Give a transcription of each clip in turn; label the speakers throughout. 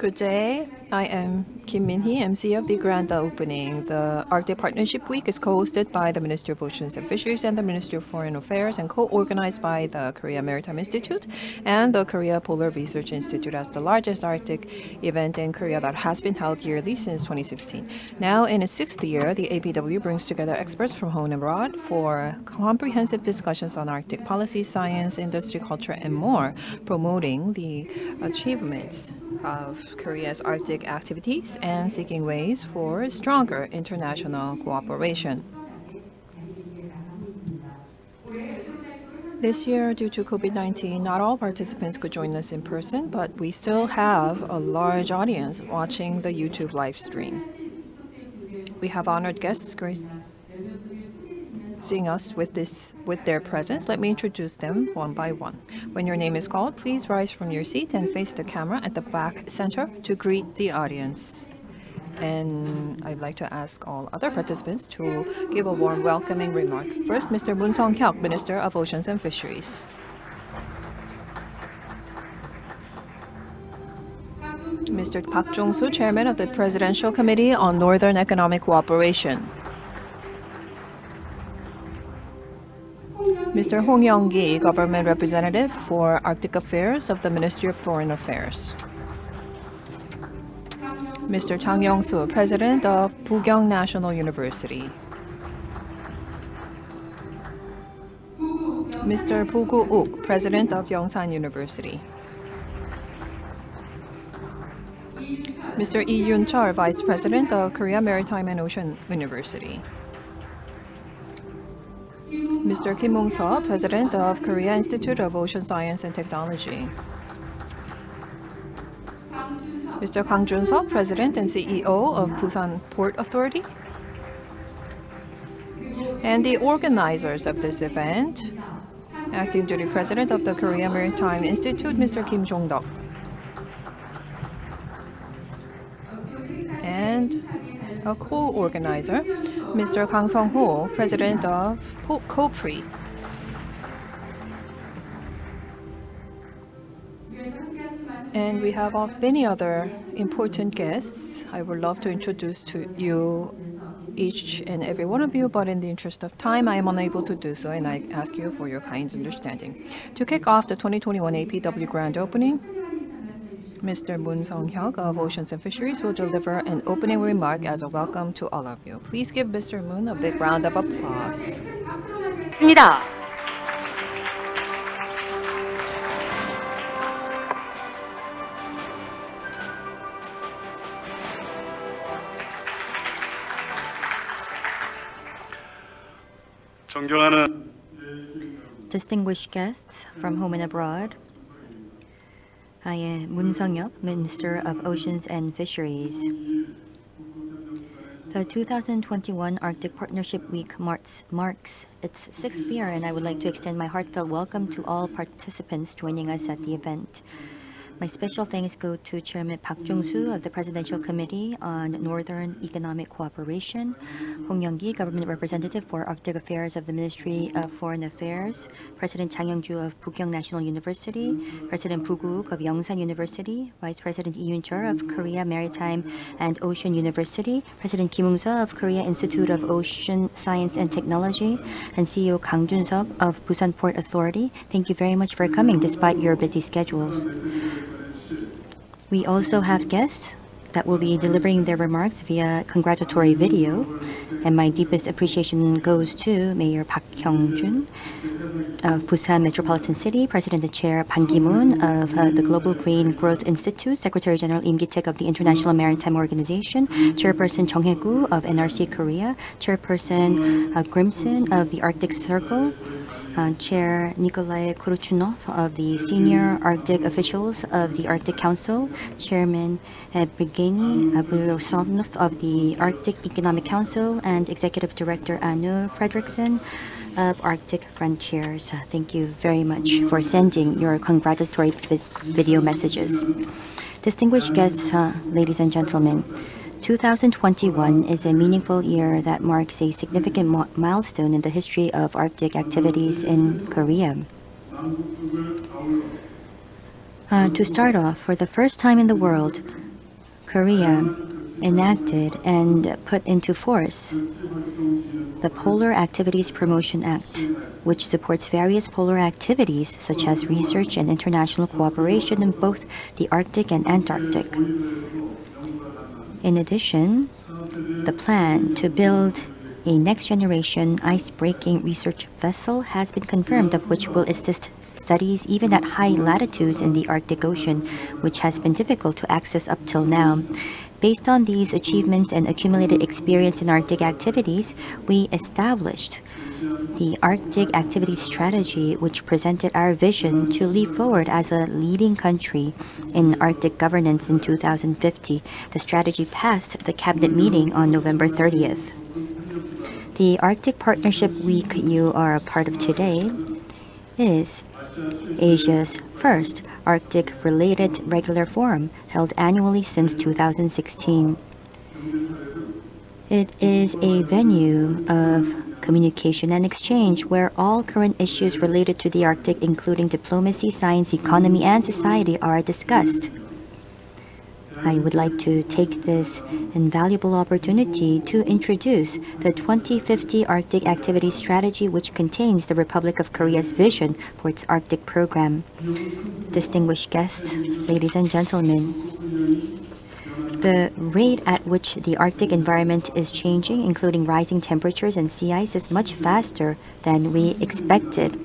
Speaker 1: Good day. I am Kim Min-hee, MC of the grand opening. The Arctic Partnership Week is co-hosted by the Ministry of Oceans and Fisheries and the Ministry of Foreign Affairs and co-organized by the Korea Maritime Institute and the Korea Polar Research Institute as the largest Arctic event in Korea that has been held yearly since 2016. Now in its sixth year, the APW brings together experts from home and abroad for comprehensive discussions on Arctic policy, science, industry, culture, and more, promoting the achievements of Korea's Arctic activities and seeking ways for stronger international cooperation. This year, due to COVID-19, not all participants could join us in person, but we still have a large audience watching the YouTube live stream. We have honored guests gracing us with their presence. Let me introduce them one by one. When your name is called, please rise from your seat and face the camera at the back center to greet the audience. And I'd like to ask all other participants to give a warm welcoming remark. First, Mr. Moon Song-hyuk, Minister of Oceans and Fisheries. Mr. Park Jong-soo, Chairman of the Presidential Committee on Northern Economic Cooperation. Mr. Hong Young-gi, Government Representative for Arctic Affairs of the Ministry of Foreign Affairs. Mr. Chang Yong-soo, President of Bukyong National University. Mr. Boo Gu-uk, President of Yongsan University. Mr. Lee Yun-chul, Vice President of Korea Maritime and Ocean University. Mr. Kim Mong-seo, President of Korea Institute of Ocean Science and Technology. Mr. Kang Jun-seok, President and CEO of Busan Port Authority. And the organizers of this event, Acting Duty President of the Korea Maritime Institute, Mr. Kim Jong-deok. And a co-organizer, Mr. Kang Song-ho, President of COPRI. And we have many other important guests. I would love to introduce to you each and every one of you, but in the interest of time, I am unable to do so, and I ask you for your kind understanding. To kick off the 2021 APW Grand Opening, Mr. Moon Song-hyuk of Oceans and Fisheries will deliver an opening remark as a welcome to all of you. Please give Mr. Moon a big round of applause.
Speaker 2: Distinguished guests from home and abroad, I am Moon Song-hyuk, Minister of Oceans and Fisheries. The 2021 Arctic Partnership Week marks its sixth year, and I would like to extend my heartfelt welcome to all participants joining us at the event. My special thanks go to Chairman Park Jong-soo of the Presidential Committee on Northern Economic Cooperation, Hong Young-gi, Government Representative for Arctic Affairs of the Ministry of Foreign Affairs, President Chang Yong-ju of Bukyong National University, President Boo Gu-uk of Yongsan University, Vice President Lee Yun-chul of Korea Maritime and Ocean University, President Kim Mong-seo of Korea Institute of Ocean Science and Technology, and CEO Kang Jun-seok of Busan Port Authority. Thank you very much for coming despite your busy schedules. We also have guests that will be delivering their remarks via congratulatory video, and my deepest appreciation goes to Mayor Park Hyung-jun of Busan Metropolitan City, President and Chair Ban Ki-moon of the Global Green Growth Institute, Secretary General Im Gi-taek of the International Maritime Organization, Chairperson Chung Hae-gu of NRC Korea, Chairperson Grimson of the Arctic Circle, Chair Nikolai Kuruchunov of the Senior Arctic Officials of the Arctic Council, Chairman Brigeni Abulosonov of the Arctic Economic Council, and Executive Director Anu Fredrickson of Arctic Frontiers. Thank you very much for sending your congratulatory video messages. Distinguished guests, ladies and gentlemen, 2021 is a meaningful year that marks a significant milestone in the history of Arctic activities in Korea. To start off, for the first time in the world, Korea enacted and put into force the Polar Activities Promotion Act, which supports various polar activities such as research and international cooperation in both the Arctic and Antarctic. In addition, the plan to build a next-generation ice-breaking research vessel has been confirmed, of which will assist studies even at high latitudes in the Arctic Ocean, which has been difficult to access up till now. Based on these achievements and accumulated experience in Arctic activities, we established the Arctic Activities Strategy, which presented our vision to leap forward as a leading country in Arctic governance in 2050. The strategy passed the cabinet meeting on November 30th. The Arctic Partnership Week you are a part of today is Asia's first Arctic-related regular forum, held annually since 2016. It is a venue of communication and exchange where all current issues related to the Arctic, including diplomacy, science, economy, and society, are discussed. I would like to take this invaluable opportunity to introduce the 2050 Arctic Activities Strategy, which contains the Republic of Korea's vision for its Arctic program. Distinguished guests, ladies and gentlemen, the rate at which the Arctic environment is changing, including rising temperatures and sea ice, is much faster than we expected.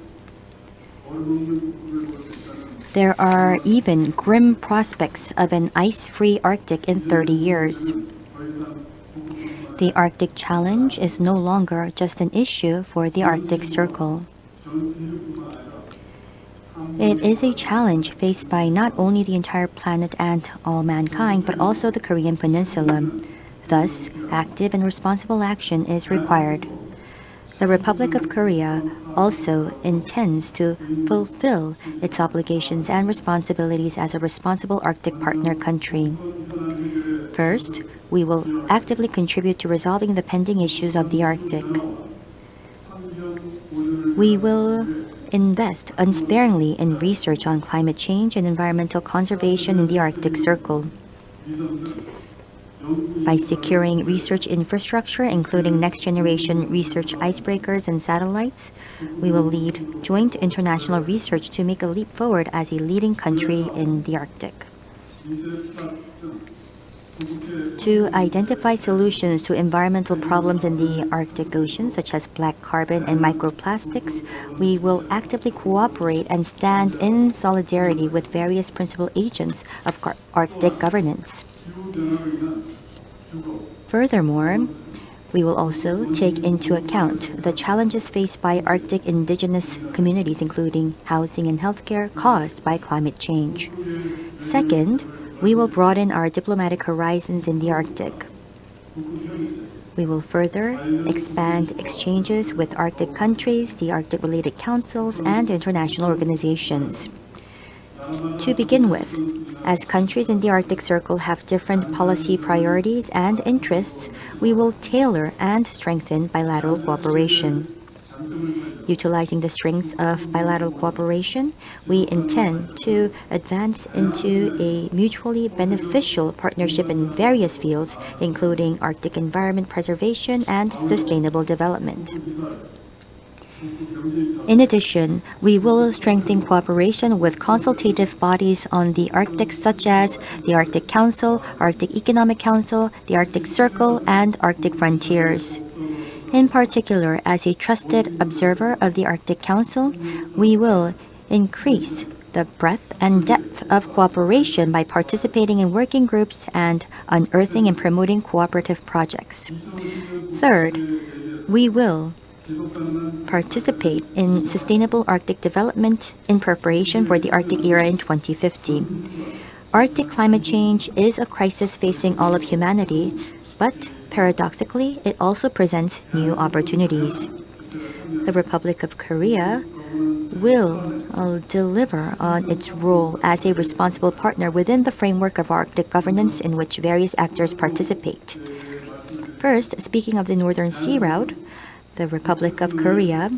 Speaker 2: There are even grim prospects of an ice-free Arctic in 30 years. The Arctic Challenge is no longer just an issue for the Arctic Circle. It is a challenge faced by not only the entire planet and all mankind, but also the Korean Peninsula. Thus, active and responsible action is required. The Republic of Korea also intends to fulfill its obligations and responsibilities as a responsible Arctic partner country. First, we will actively contribute to resolving the pending issues of the Arctic. We will invest unsparingly in research on climate change and environmental conservation in the Arctic Circle. By securing research infrastructure, including next-generation research icebreakers and satellites, we will lead joint international research to make a leap forward as a leading country in the Arctic. To identify solutions to environmental problems in the Arctic Ocean, such as black carbon and microplastics, we will actively cooperate and stand in solidarity with various principal agents of Arctic governance. Furthermore, we will also take into account the challenges faced by Arctic indigenous communities, including housing and healthcare, caused by climate change. Second, we will broaden our diplomatic horizons in the Arctic. We will further expand exchanges with Arctic countries, the Arctic-related councils, and international organizations. To begin with, as countries in the Arctic Circle have different policy priorities and interests, we will tailor and strengthen bilateral cooperation. Utilizing the strengths of bilateral cooperation, we intend to advance into a mutually beneficial partnership in various fields, including Arctic environment preservation and sustainable development. In addition, we will strengthen cooperation with consultative bodies on the Arctic, such as the Arctic Council, Arctic Economic Council, the Arctic Circle, and Arctic Frontiers. In particular, as a trusted observer of the Arctic Council, we will increase the breadth and depth of cooperation by participating in working groups and unearthing and promoting cooperative projects. Third, we will participate in sustainable Arctic development in preparation for the Arctic era in 2050. Arctic climate change is a crisis facing all of humanity, but paradoxically, it also presents new opportunities. The Republic of Korea will deliver on its role as a responsible partner within the framework of Arctic governance in which various actors participate. First, speaking of the Northern Sea Route, the Republic of Korea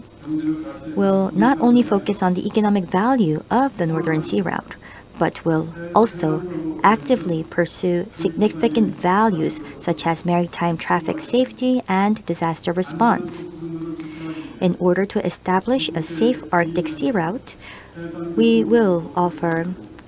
Speaker 2: will not only focus on the economic value of the Northern Sea Route, but will also actively pursue significant values such as maritime traffic safety and disaster response. In order to establish a safe Arctic sea route, we will offer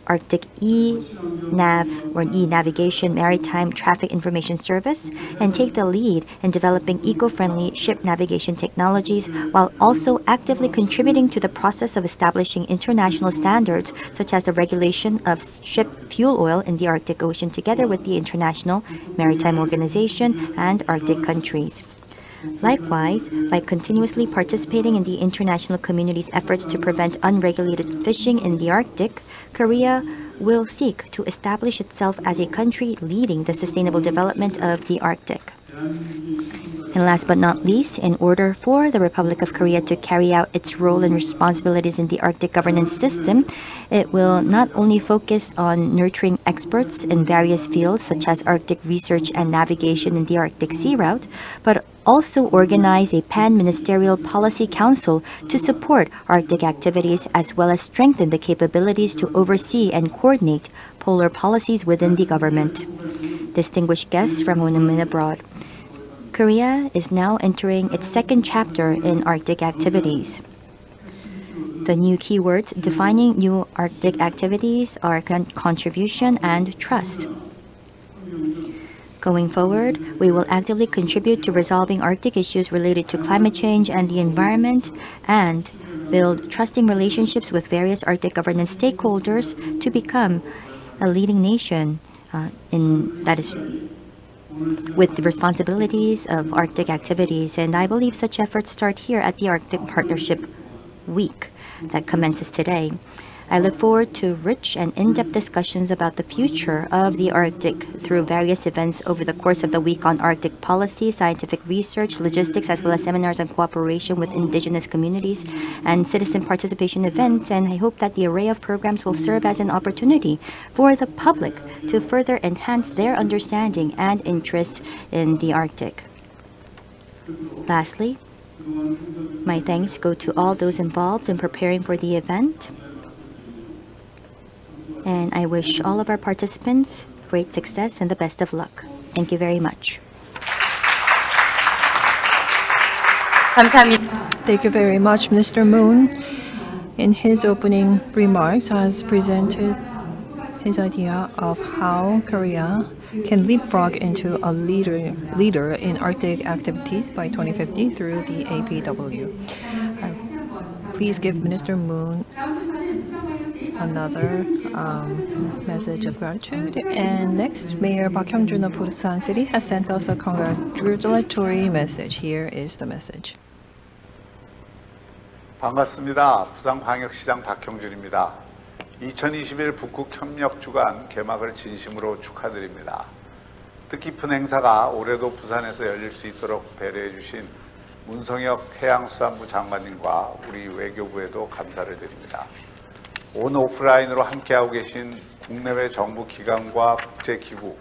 Speaker 2: Arctic eNav or e-navigation maritime traffic information service and take the lead in developing eco-friendly ship navigation technologies while also actively contributing to the process of establishing international standards such as the regulation of ship fuel oil in the Arctic Ocean together with the International Maritime Organization and Arctic countries. Likewise, by continuously participating in the international community's efforts to prevent unregulated fishing in the Arctic, Korea will seek to establish itself as a country leading the sustainable development of the Arctic. And last but not least, in order for the Republic of Korea to carry out its role and responsibilities in the Arctic governance system, it will not only focus on nurturing experts in various fields such as Arctic research and navigation in the Arctic Sea Route, but also organize a pan-ministerial policy council to support Arctic activities as well as strengthen the capabilities to oversee and coordinate polar policies within the government. Distinguished guests from home and abroad, Korea is now entering its second chapter in Arctic activities. The new keywords defining new Arctic activities are contribution and trust. Going forward, we will actively contribute to resolving Arctic issues related to climate change and the environment and build trusting relationships with various Arctic governance stakeholders to become a leading nation that is with the responsibilities of Arctic activities. And I believe such efforts start here at the Arctic Partnership Week that commences today. I look forward to rich and in-depth discussions about the future of the Arctic through various events over the course of the week on Arctic policy, scientific research, logistics, as well as seminars on cooperation with indigenous communities and citizen participation events. And I hope that the array of programs will serve as an opportunity for the public to further enhance their understanding and interest in the Arctic. Lastly, my thanks go to all those involved in preparing for the event. And I wish all of our participants great success and the best of luck. Thank you very much.
Speaker 1: Thank you very much. Mr. Moon, in his opening remarks, has presented his idea of how Korea can leapfrog into a leader in Arctic activities by 2050 through the APW. Please give Minister Moon another message of gratitude. And next, Mayor Park Hyung-jun of Busan City has sent us a congratulatory message. Here is the message.
Speaker 3: 반갑습니다. 부산광역시장 박형준입니다. 2021 북극 협력 주간 개막을 진심으로 축하드립니다. 뜻깊은 행사가 올해도 부산에서 열릴 수 있도록 배려해 주신 문성혁 해양수산부 장관님과 우리 외교부에도 감사를 드립니다. 온 오프라인으로 함께하고 계신 국내외 정부 기관과 국제기구,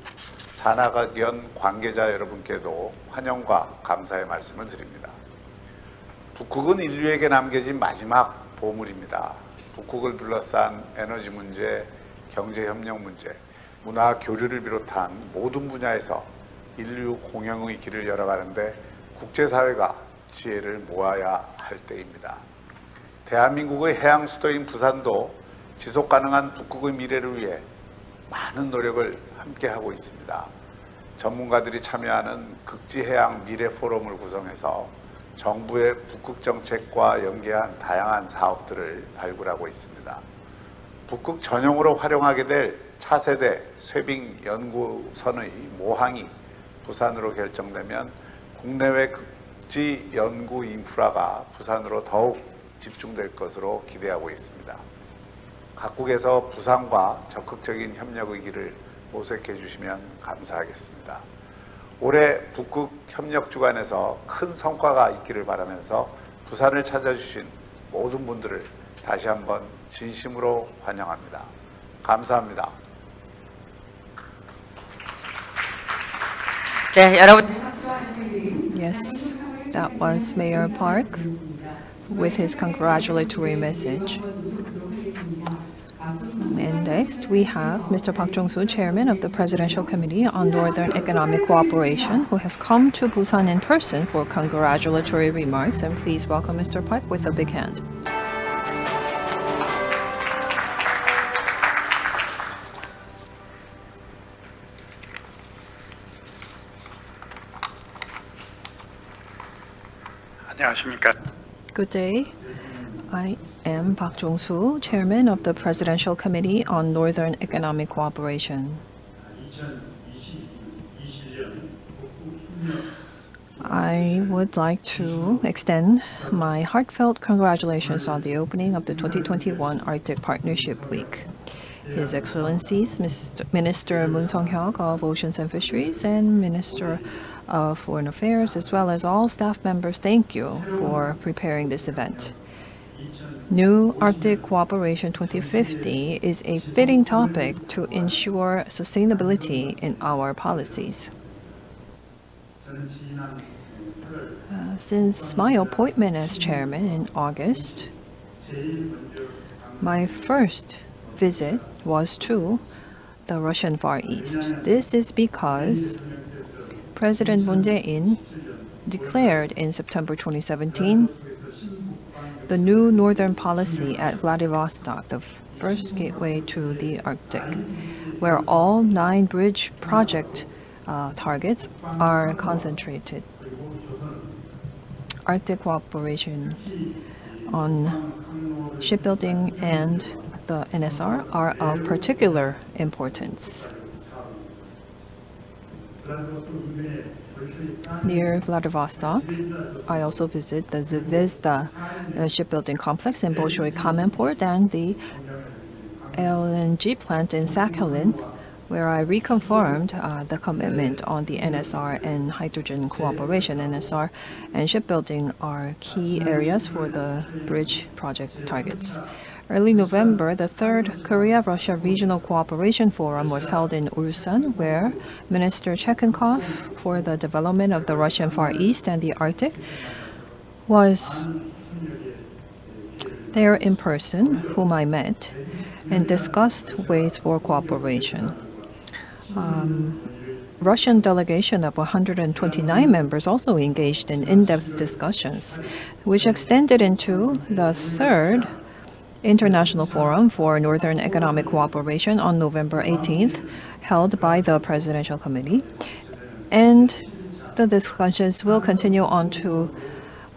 Speaker 3: 산하학연 관계자 여러분께도 환영과 감사의 말씀을 드립니다. 북극은 인류에게 남겨진 마지막 보물입니다. 북극을 둘러싼 에너지 문제, 경제협력 문제, 문화 교류를 비롯한 모든 분야에서 인류 공영의 길을 열어가는데 국제사회가 지혜를 모아야 할 때입니다. 대한민국의 해양 수도인 부산도 지속가능한 북극의 미래를 위해 많은 노력을 함께하고 있습니다. 전문가들이 참여하는 극지해양 미래 포럼을 구성해서 정부의 북극 정책과 연계한 다양한 사업들을 발굴하고 있습니다. 북극 전용으로 활용하게 될 차세대 쇠빙 연구선의 모항이 부산으로 결정되면 국내외 극지 연구 인프라가 부산으로 더욱 집중될 것으로 기대하고 있습니다. 각국에서 부산과 적극적인 협력의 길을 모색해 주시면 감사하겠습니다. 올해 북극 협력 주간에서 큰 성과가 있기를 바라면서 부산을 찾아주신 모든 분들을 다시 한번 진심으로 환영합니다. 감사합니다.
Speaker 4: 네, 여러분.
Speaker 1: Yes, that was Mayor Park with his congratulatory message. And next, we have Mr. Park Jong-soo, Chairman of the Presidential Committee on Northern Economic Cooperation, who has come to Busan in person for congratulatory remarks. And please welcome Mr. Park with a big hand.
Speaker 3: 안녕하십니까.
Speaker 1: Good day. I am Park Jong-soo, Chairman of the Presidential Committee on Northern Economic Cooperation. I would like to extend my heartfelt congratulations on the opening of the 2021 Arctic Partnership Week. His Excellencies, Minister Moon Sung-hyuk of Oceans and Fisheries and Minister of Foreign Affairs, as well as all staff members, thank you for preparing this event. New Arctic Cooperation 2050 is a fitting topic to ensure sustainability in our policies. Since my appointment as chairman in August, my first visit was to the Russian Far East. This is because President Moon Jae-in declared in September 2017 the new northern policy at Vladivostok, the first gateway to the Arctic, where all 9 bridge project targets are concentrated. Arctic cooperation on shipbuilding and the NSR are of particular importance. Near Vladivostok, I also visit the Zvezda shipbuilding complex in Bolshoi Common Port and the LNG plant in Sakhalin, where I reconfirmed the commitment on the NSR and hydrogen cooperation. NSR and shipbuilding are key areas for the bridge project targets. Early November, the 3rd Korea-Russia Regional Cooperation Forum was held in Ulsan, where Minister Cherenkov for the development of the Russian Far East and the Arctic was there in person, whom I met, and discussed ways for cooperation. Russian delegation of 129 members also engaged in in-depth discussions, which extended into the 3rd International Forum for Northern Economic Cooperation on November 18th, held by the Presidential Committee. And the discussions will continue on to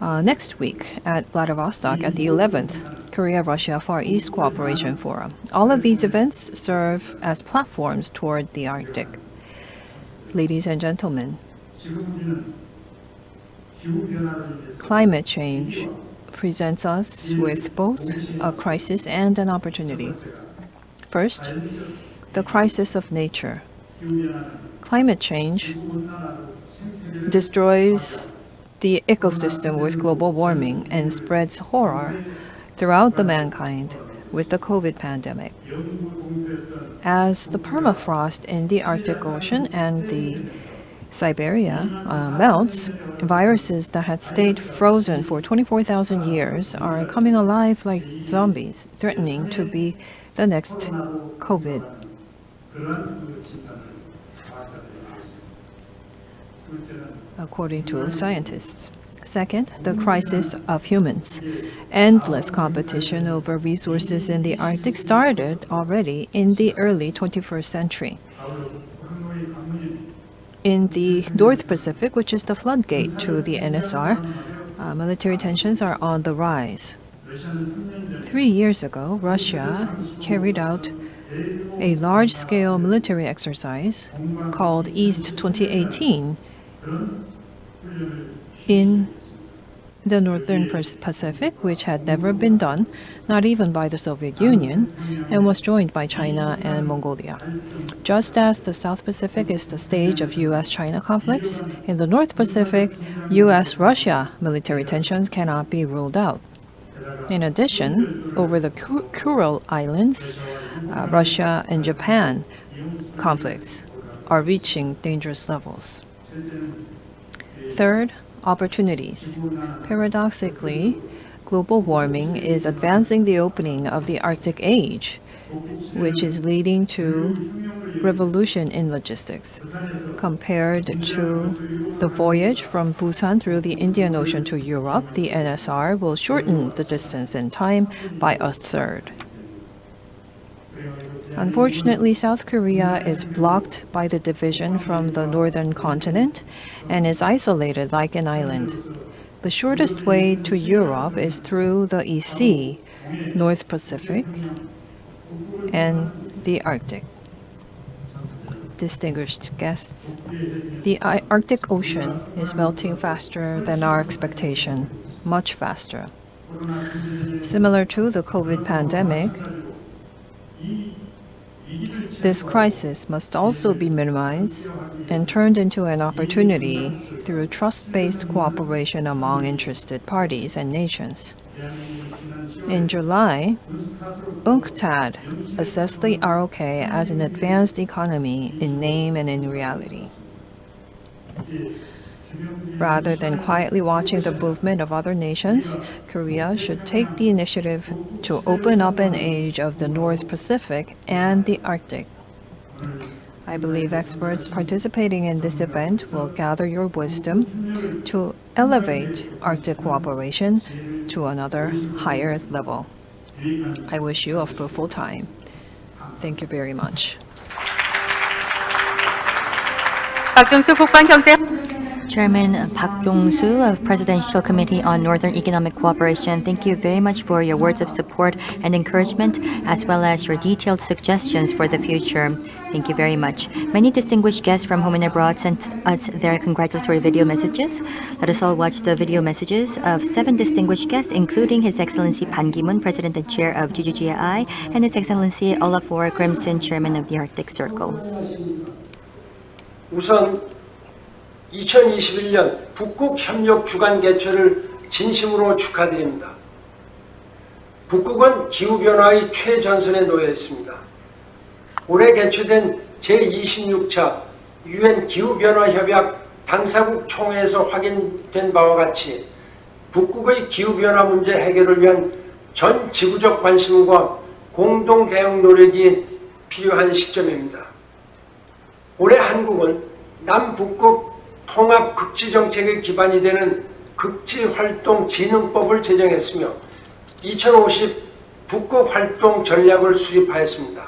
Speaker 1: next week at Vladivostok at the 11th Korea-Russia Far East Cooperation Forum. All of these events serve as platforms toward the Arctic. Ladies and gentlemen, climate change presents us with both a crisis and an opportunity. First, the crisis of nature. Climate change destroys the ecosystem with global warming and spreads horror throughout the mankind with the COVID pandemic. As the permafrost in the Arctic Ocean and the Siberia melts, viruses that had stayed frozen for 24,000 years are coming alive like zombies, threatening to be the next COVID. According to scientists. Second, the crisis of humans. Endless competition over resources in the Arctic started already in the early 21st century. In the North Pacific, which is the floodgate to the NSR, military tensions are on the rise. 3 years ago, Russia carried out a large-scale military exercise called East 2018 in the Northern Pacific, which had never been done, not even by the Soviet Union, and was joined by China and Mongolia. Just as the South Pacific is the stage of U.S.-China conflicts, in the North Pacific, U.S.-Russia military tensions cannot be ruled out. In addition, over the Kuril Islands, Russia and Japan conflicts are reaching dangerous levels. Third, opportunities. Paradoxically, global warming is advancing the opening of the Arctic age which is leading to revolution in logistics. Compared to the voyage from Busan through the Indian Ocean to Europe, the NSR will shorten the distance and time by a third. Unfortunately, South Korea is blocked by the division from the northern continent and is isolated like an island. The shortest way to Europe is through the East Sea, North Pacific, and the Arctic. Distinguished guests, the Arctic Ocean is melting faster than our expectation, much faster. Similar to the COVID pandemic, this crisis must also be minimized and turned into an opportunity through trust-based cooperation among interested parties and nations. In July, UNCTAD assessed the ROK as an advanced economy in name and in reality. Rather than quietly watching the movement of other nations, Korea should take the initiative to open up an age of the North Pacific and the Arctic. I believe experts participating in this event will gather your wisdom to elevate Arctic cooperation to another higher level. I wish you a fruitful time. Thank you very much.
Speaker 4: 박종수 국방경제
Speaker 2: Chairman Park Jong-soo of Presidential Committee on Northern Economic Cooperation, thank you very much for your words of support and encouragement, as well as your detailed suggestions for the future. Thank you very much. Many distinguished guests from home and abroad sent us their congratulatory video messages. Let us all watch the video messages of 7 distinguished guests, including His Excellency Ban Ki-moon, President and Chair of GGGI, and His Excellency Olafur Grimson, Chairman of the Arctic Circle.
Speaker 5: 우선 2021년 북극 협력 주간 개최를 진심으로 축하드립니다. 북극은 기후변화의 최전선에 놓여 있습니다. 올해 개최된 제26차 UN 기후변화협약 당사국 총회에서 확인된 바와 같이 북극의 기후변화 문제 해결을 위한 전 지구적 관심과 공동 대응 노력이 필요한 시점입니다. 올해 한국은 남북극 통합 극지 정책의 기반이 되는 극지활동진흥법을 제정했으며 2050 북극활동 전략을 수립하였습니다.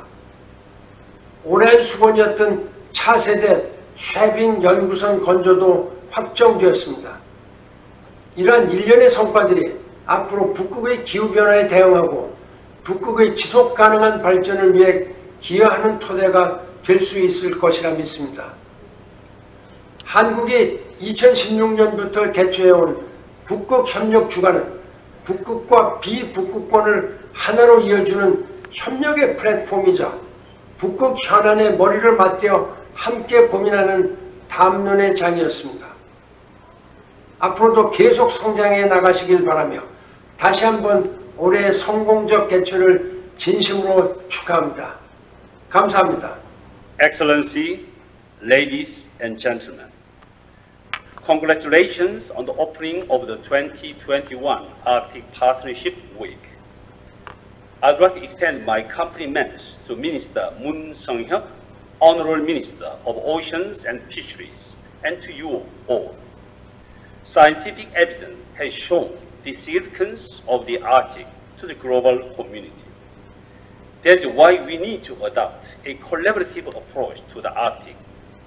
Speaker 5: 오랜 수건이었던 차세대 쉐빙 연구선 건조도 확정되었습니다. 이러한 일련의 성과들이 앞으로 북극의 기후변화에 대응하고 북극의 지속가능한 발전을 위해 기여하는 토대가 될 수 있을 것이라 믿습니다. 한국이 2016년부터 개최해온 북극협력주간은 북극과 비북극권을 하나로 이어주는 협력의 플랫폼이자 북극 현안의 머리를 맞대어 함께 고민하는 담론의 장이었습니다. 앞으로도 계속 성장해 나가시길 바라며 다시 한번 올해의 성공적 개최를 진심으로 축하합니다. 감사합니다.
Speaker 6: Excellency, ladies and gentlemen, congratulations on the opening of the 2021 Arctic Partnership Week. I'd like to extend my compliments to Minister Moon Sung-hyuk, Honorable Minister of Oceans and Fisheries, and to you all. Scientific evidence has shown the significance of the Arctic to the global community. That's why we need to adopt a collaborative approach to the Arctic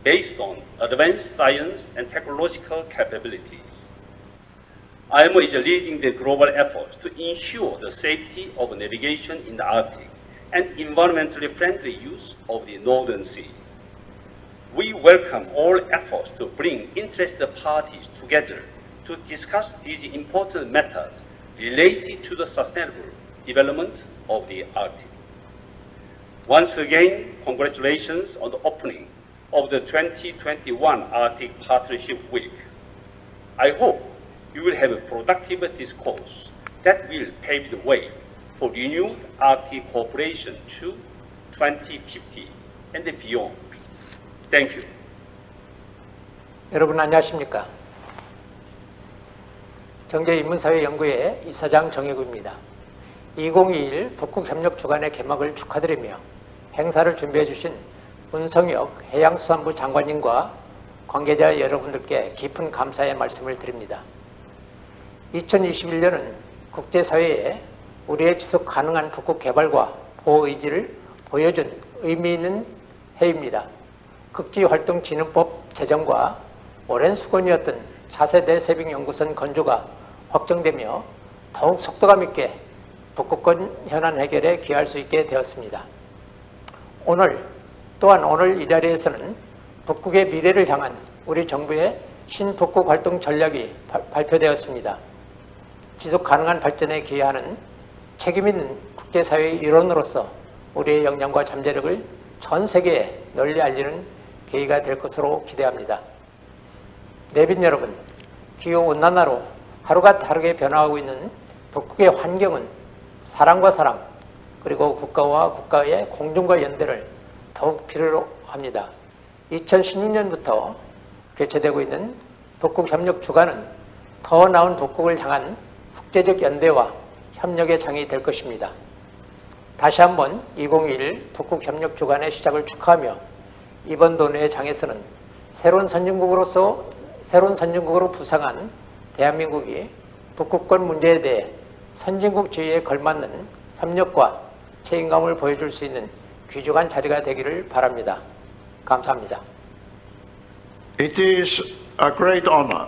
Speaker 6: based on advanced science and technological capabilities. IMO is leading the global efforts to ensure the safety of navigation in the Arctic and environmentally friendly use of the Northern Sea. We welcome all efforts to bring interested parties together to discuss these important matters related to the sustainable development of the Arctic. Once again, congratulations on the opening of the 2021 Arctic Partnership Week. I hope you will have a productive discourse that will pave the way for renewed Arctic cooperation to 2050 and beyond. Thank you.
Speaker 7: 여러분 안녕하십니까? 경제인문사회연구회 이사장 정혜구입니다. 2021 북극협력주간의 개막을 축하드리며 행사를 준비해 주신 문성혁 해양수산부 장관님과 관계자 여러분들께 깊은 감사의 말씀을 드립니다. 2021년은 국제사회에 우리의 지속 가능한 북극 개발과 보호 의지를 보여준 의미 있는 해입니다. 극지활동진흥법 제정과 오랜 수건이었던 차세대 세빙연구선 건조가 확정되며 더욱 속도감 있게 북극권 현안 해결에 기여할 수 있게 되었습니다. 또한 오늘 이 자리에서는 북극의 미래를 향한 우리 정부의 신북극 활동 전략이 발표되었습니다. 지속 가능한 발전에 기여하는 책임 있는 국제사회의 일원으로서 우리의 역량과 잠재력을 전 세계에 널리 알리는 계기가 될 것으로 기대합니다. 내빈 여러분, 기후온난화로 하루가 다르게 변화하고 있는 북극의 환경은 사람과 사람, 그리고 국가와 국가의 공존과 연대를 더욱 필요로 합니다. 2016년부터 개최되고 있는 북극협력주간은 더 나은 북극을 향한 국제적 연대와 협력의 장이 될 것입니다. 다시 한번 2021 북극협력주간의 시작을 축하하며 이번 논의의 장에서는 새로운 선진국으로 부상한 대한민국이 북극권 문제에 대해 선진국 지위에 걸맞는 협력과 책임감을 보여줄 수 있는 귀중한 자리가 되기를 바랍니다. 감사합니다.
Speaker 8: It is a great honor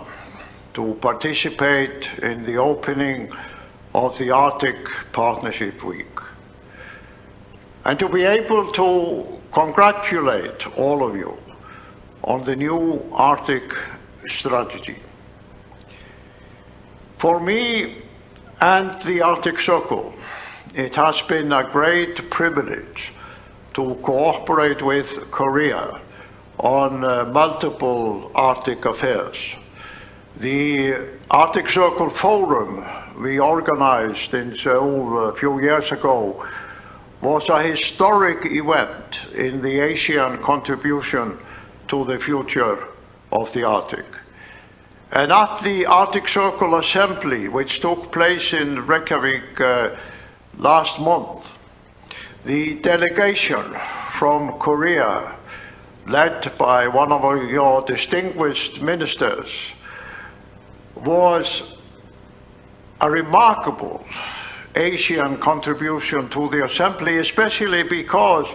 Speaker 8: to participate in the opening of the Arctic Partnership Week and to be able to congratulate all of you on the new Arctic strategy. For me and the Arctic Circle, it has been a great privilege to cooperate with Korea on multiple Arctic affairs. The Arctic Circle Forum we organized in Seoul a few years ago was a historic event in the Asian contribution to the future of the Arctic. And at the Arctic Circle Assembly, which took place in Reykjavik last month, the delegation from Korea, led by one of your distinguished ministers, was a remarkable Asian contribution to the Assembly, especially because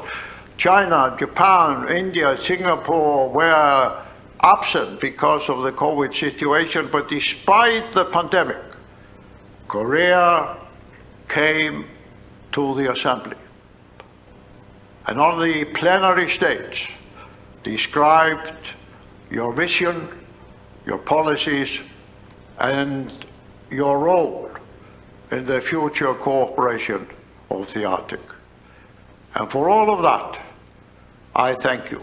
Speaker 8: China, Japan, India, Singapore were absent because of the COVID situation, but despite the pandemic, Korea came to the Assembly. And on the plenary stage, described your vision, your policies, and your role in the future cooperation of the Arctic. And for all of that, I thank you,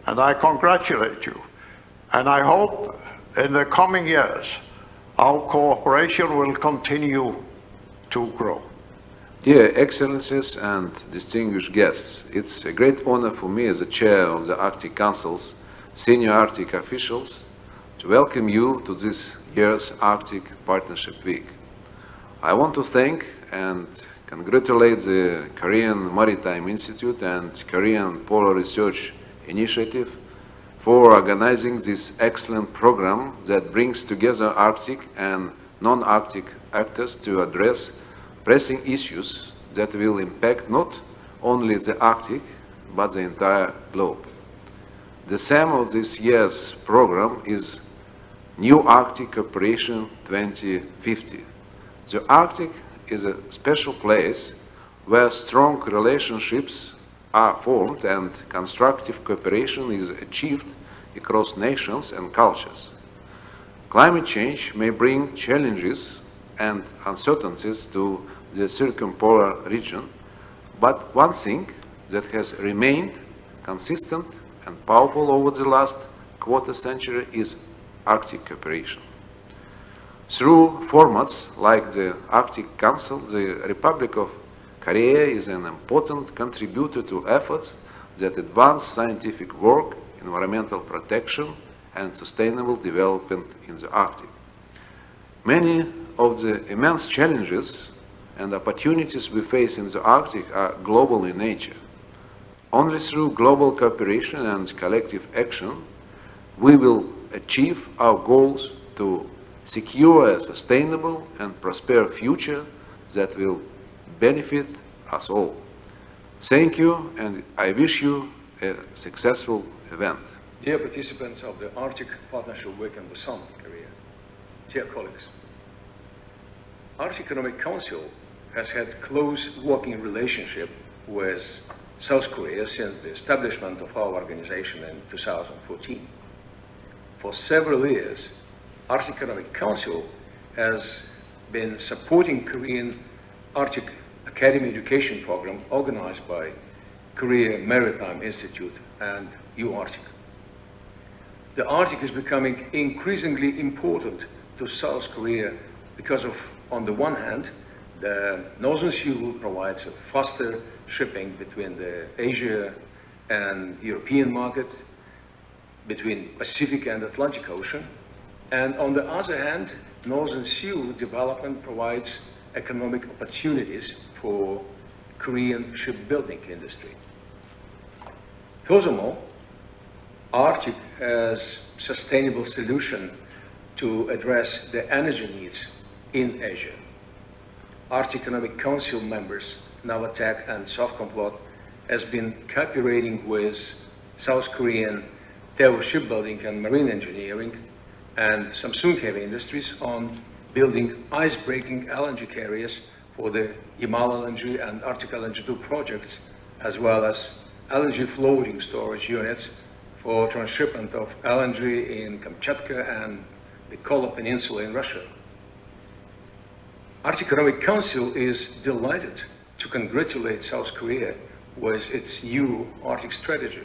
Speaker 8: and I congratulate you, and I hope in the coming years our cooperation will continue to grow.
Speaker 9: Dear Excellencies and distinguished guests, it's a great honor for me as the chair of the Arctic Council's senior Arctic officials to welcome you to this year's Arctic Partnership Week. I want to thank and congratulate the Korean Maritime Institute and Korean Polar Research Initiative for organizing this excellent program that brings together Arctic and non-Arctic actors to address pressing issues that will impact not only the Arctic, but the entire globe. The theme of this year's program is New Arctic Cooperation 2050. The Arctic is a special place where strong relationships are formed and constructive cooperation is achieved across nations and cultures. Climate change may bring challenges and uncertainties to the circumpolar region, but one thing that has remained consistent and powerful over the last quarter century is Arctic cooperation. Through formats like the Arctic Council, the Republic of Korea is an important contributor to efforts that advance scientific work, environmental protection, and sustainable development in the Arctic. Many of the immense challenges and opportunities we face in the Arctic are global in nature. Only through global cooperation and collective action, we will achieve our goals to secure a sustainable and prosperous future that will benefit us all. Thank you, and I wish you a successful event.
Speaker 10: Dear participants of the Arctic Partnership Week in Busan, Korea, dear colleagues, Arctic Economic Council has had close working relationship with South Korea since the establishment of our organization in 2014. For several years, Arctic Economic Council has been supporting Korean Arctic Academy education program organized by Korea Maritime Institute and U-Arctic. The Arctic is becoming increasingly important to South Korea because of, on the one hand, the Northern Sea provides a faster shipping between the Asia and European market, between Pacific and Atlantic Ocean. And on the other hand, Northern Sea development provides economic opportunities for Korean shipbuilding industry. Furthermore, Arctic has sustainable solution to address the energy needs in Asia. Arctic Economic Council members, Navatech and Sovcomflot, has been cooperating with South Korean Daewoo Shipbuilding and Marine Engineering and Samsung Heavy Industries on building ice-breaking LNG carriers for the Yamal LNG and Arctic LNG 2 projects, as well as LNG floating storage units for transshipment of LNG in Kamchatka and the Kola Peninsula in Russia. Arctic Economic Council is delighted to congratulate South Korea with its new Arctic strategy.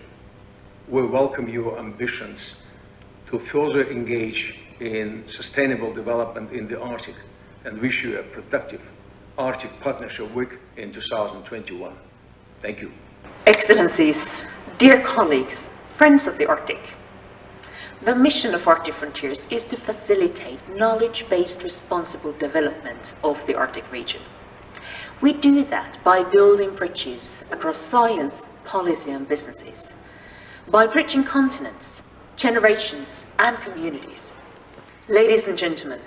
Speaker 10: We welcome your ambitions to further engage in sustainable development in the Arctic and wish you a productive Arctic Partnership Week in 2021. Thank you.
Speaker 11: Excellencies, dear colleagues, friends of the Arctic. The mission of Arctic Frontiers is to facilitate knowledge-based responsible development of the Arctic region. We do that by building bridges across science, policy and businesses, by bridging continents, generations and communities. Ladies and gentlemen,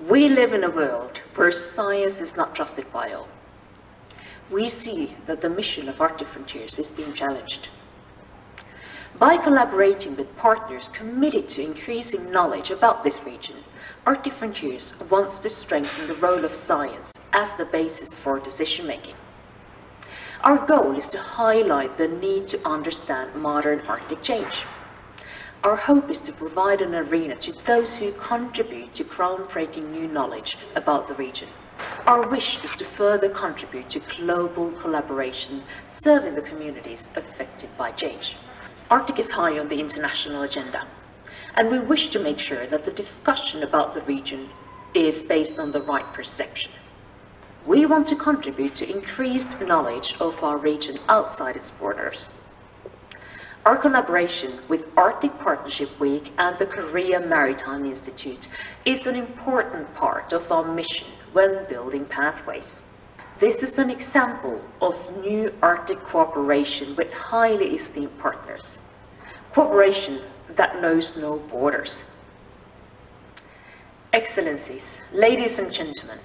Speaker 11: we live in a world where science is not trusted by all. We see that the mission of Arctic Frontiers is being challenged. By collaborating with partners committed to increasing knowledge about this region, Arctic Frontiers wants to strengthen the role of science as the basis for decision-making. Our goal is to highlight the need to understand modern Arctic change. Our hope is to provide an arena to those who contribute to groundbreaking new knowledge about the region. Our wish is to further contribute to global collaboration, serving the communities affected by change. Arctic is high on the international agenda, and we wish to make sure that the discussion about the region is based on the right perception. We want to contribute to increased knowledge of our region outside its borders. Our collaboration with Arctic Partnership Week and the Korea Maritime Institute is an important part of our mission when building pathways. This is an example of new Arctic cooperation with highly esteemed partners. Cooperation that knows no borders. Excellencies, ladies and gentlemen,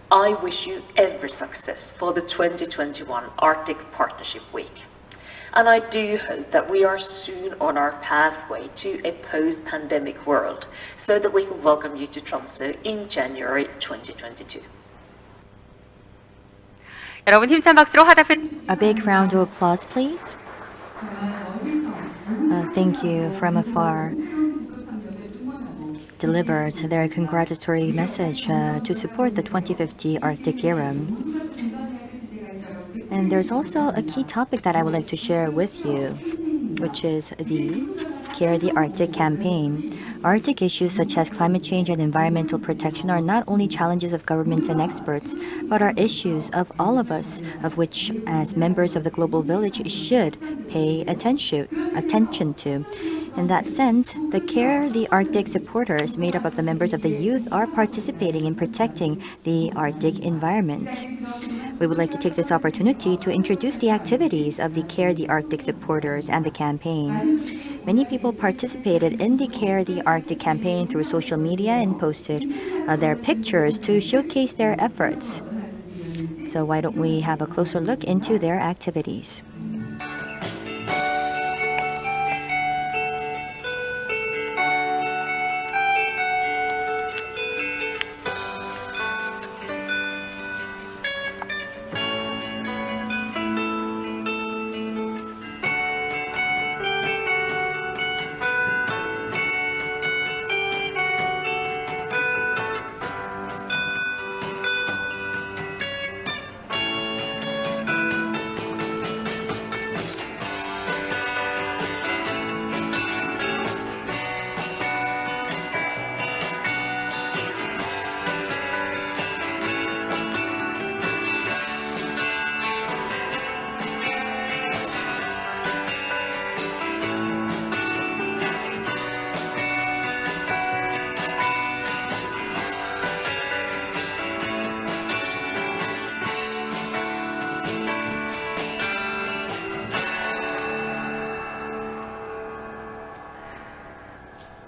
Speaker 11: I wish you every success for the 2021 Arctic Partnership Week. And I do hope that we are soon on our pathway to a post-pandemic world so that we can welcome you to Tromsø in January 2022.
Speaker 4: 여러분 힘찬 박수로 화답해.
Speaker 2: A big round of applause, please. Thank you from afar. Delivered their congratulatory message to support the 2050 Arctic era. And there's also a key topic that I would like to share with you, which is the Care the Arctic campaign. Arctic issues such as climate change and environmental protection are not only challenges of governments and experts, but are issues of all of us, of which, as members of the global village, should pay attention to. In that sense, the Care the Arctic supporters, made up of the members of the youth, are participating in protecting the Arctic environment. We would like to take this opportunity to introduce the activities of the Care the Arctic supporters and the campaign. Many people participated in the Care the Arctic campaign through social media and posted their pictures to showcase their efforts. So why don't we have a closer look into their activities?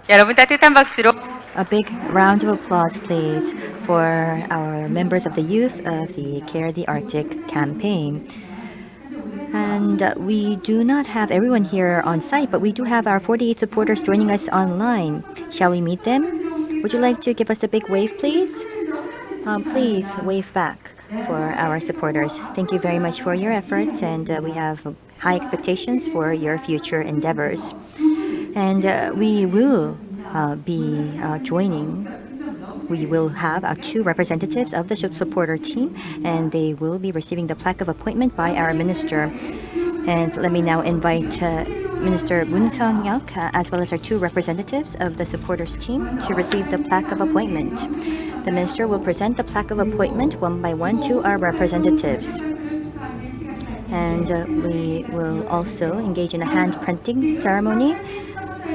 Speaker 4: 여러분 따뜻한 박수로
Speaker 2: A big round of applause, please, for our members of the youth of the Care the Arctic campaign. And we do not have everyone here on site, but we do have our 48 supporters joining us online. Shall we meet them? Would you like to give us a big wave, please? Please wave back for our supporters. Thank you very much for your efforts, and we have high expectations for your future endeavors. And we will be joining. We will have 2 representatives of the supporter team, and they will be receiving the plaque of appointment by our minister. And let me now invite Minister Moon Sung-hyuk, as well as our 2 representatives of the supporters team, to receive the plaque of appointment. The minister will present the plaque of appointment one by one to our representatives. And we will also engage in a hand printing ceremony.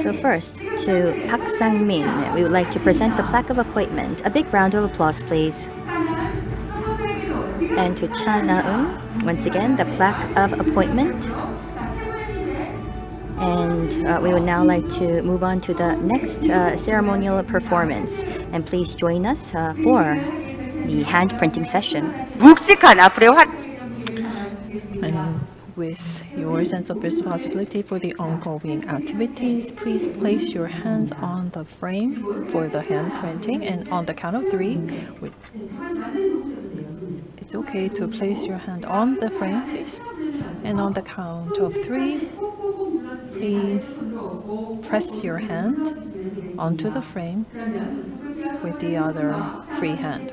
Speaker 2: So first, to Park Sang-min, we would like to present the plaque of appointment. A big round of applause, please. And to Cha Na-eun, once again, the plaque of appointment. And we would now like to move on to the next ceremonial performance. And please join us for the hand printing session.
Speaker 4: 묵직한 앞으로의
Speaker 1: And with your sense of responsibility for the ongoing activities, please place your hands on the frame for the hand printing, and on the count of 3, it's okay to place your hand on the frame, please. And on the count of 3, please press your hand onto the frame with the other free hand.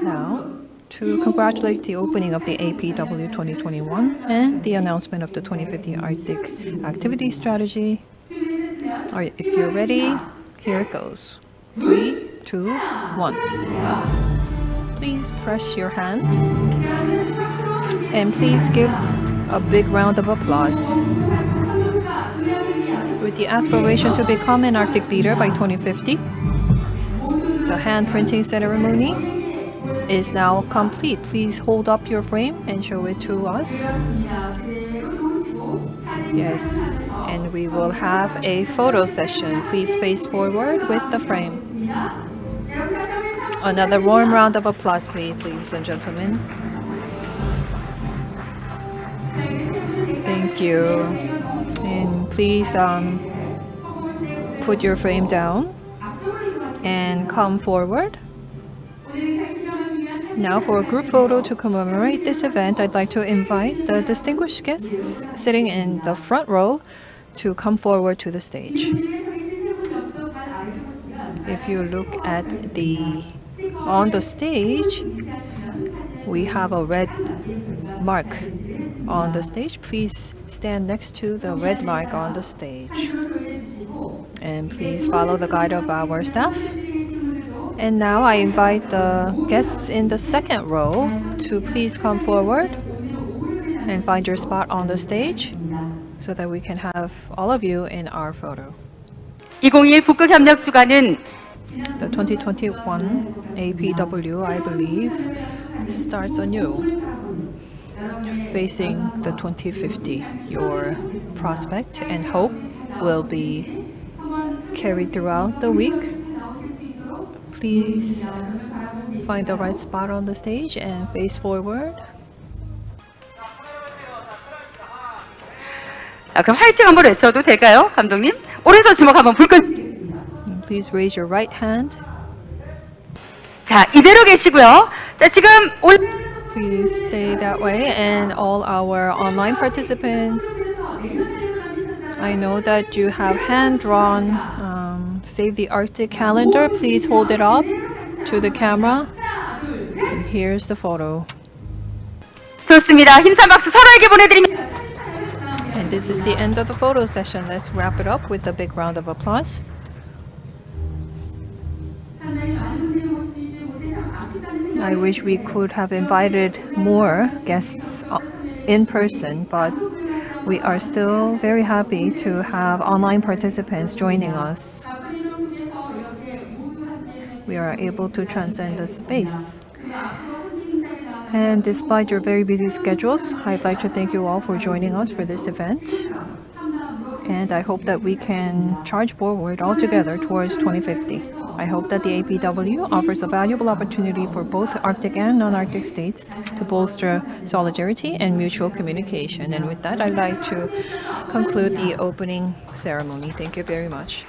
Speaker 1: Now, to congratulate the opening of the APW 2021 and the announcement of the 2050 Arctic Activity Strategy. All right, if you're ready, here it goes. 3, 2, 1. Please press your hand. And please give a big round of applause. With the aspiration to become an Arctic leader by 2050, the hand printing ceremony is now complete. Please hold up your frame and show it to us. Yes, and we will have a photo session. Please face forward with the frame. Another warm round of applause, please, ladies and gentlemen. Thank you. And please put your frame down and come forward. Now, for a group photo to commemorate this event, I'd like to invite the distinguished guests sitting in the front row to come forward to the stage. If you look at on the stage, we have a red mark on the stage. Please stand next to the red mark on the stage. And please follow the guide of our staff. And now I invite the guests in the second row to please come forward and find your spot on the stage. so that we can have all of you in our photo.
Speaker 4: 2021 북극 협력 주간은
Speaker 1: The 2021 APW, I believe, starts anew, facing the 2050. Your prospect and hope will be carried throughout the week. Please find the right spot on the stage and face forward.
Speaker 4: 그럼 화이팅 한번 외쳐도 될까요, 감독님? 오른손 주먹 한번 불끈.
Speaker 1: Please raise your right hand.
Speaker 4: 자, 이대로 계시고요. 자, 지금
Speaker 1: Please stay that way, and all our online participants, I know that you have hand-drawn Save the Arctic calendar. Please hold it up to the camera. And here's the photo.
Speaker 4: 좋습니다. 힘찬 박수 서로에게 보내드립니다.
Speaker 1: And this is the end of the photo session. Let's wrap it up with a big round of applause. I wish we could have invited more guests in person, but we are still very happy to have online participants joining us. We are able to transcend the space. And despite your very busy schedules, I'd like to thank you all for joining us for this event. And I hope that we can charge forward all together towards 2050. I hope that the APW offers a valuable opportunity for both Arctic and non-Arctic states to bolster solidarity and mutual communication. And with that, I'd like to conclude the opening ceremony. Thank you very much.